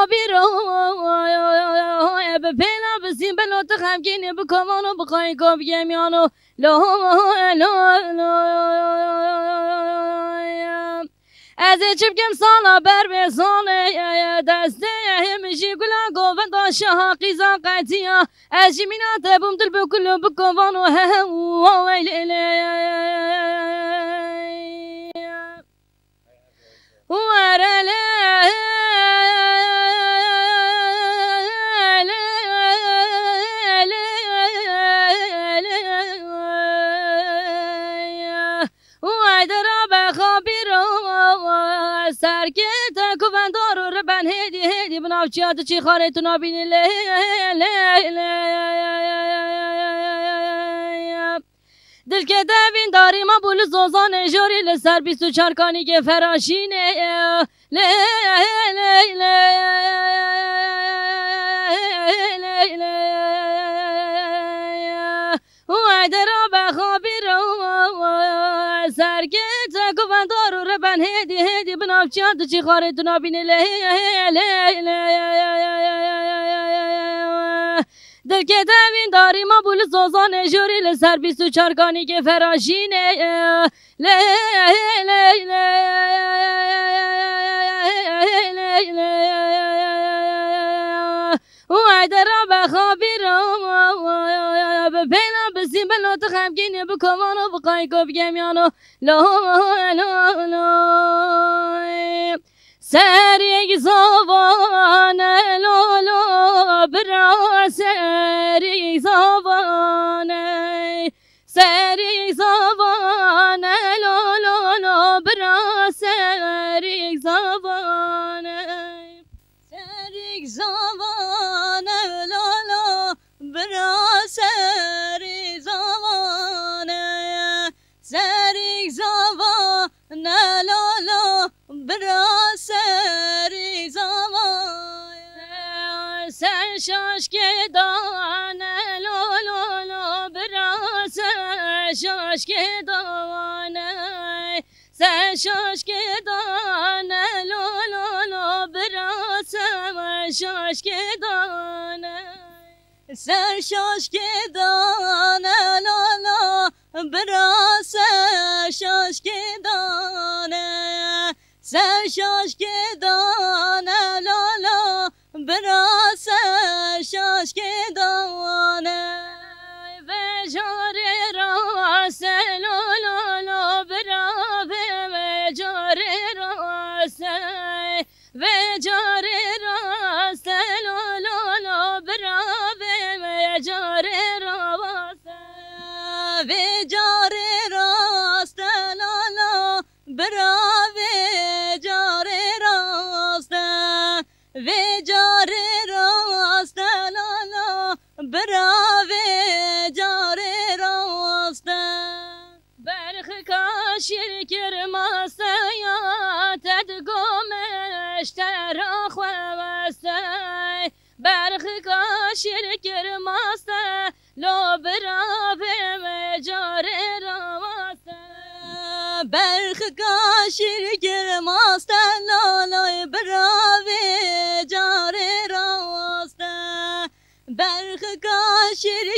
خابیر به پینا بسیم بلوت خمگین بکمانو بخوای کب گمیانو لا از چپکم سالا بر به ساله دسته همشی گلا گوون داشته حقیزا قطیا از جمینات بوم دل بکلو بکوانو هدي بنافشات شي خاريتنا بين دل که دوین داری ما بول زوزان جوری لسر 24 کانی که فراشینه و درا بخابی رو سرگت گوندار رو ربن هدی بنافچات چی خارتنا بینه دل که دوین داری ما بول زوزان جوری لسر 24 کانی که فراشینه و درا بخابی رو بپینا بسیم بلوت خمگین بکوانو بقای کب گمیانو لا سر یک زبانه لولو برا سر یک زبانه لولو برا سر یک زبانه لولو برا سر یک زبانه لولو برا سر یک زبانه سر شاش که دانه لولو برا سر شاش که دانه لولو برا سر شاش که دانه سر شاش که دانه لولو برا سر شاش که دانه لولو برا سر شاش که دانه و جاره راست لولو برا و جاره راست و جاره راست لولو برا و جاره راست و جاره راست لولو برا و جاره راست و جاره راست لولو برا و جاره راست برخ کاشیر کرماست یا تدگمش ترا خواسته برخ کاشیر کرماست لو برا و جاره راست برخ کاشیر کرماست لو برا و جاره راست برخ کاشیر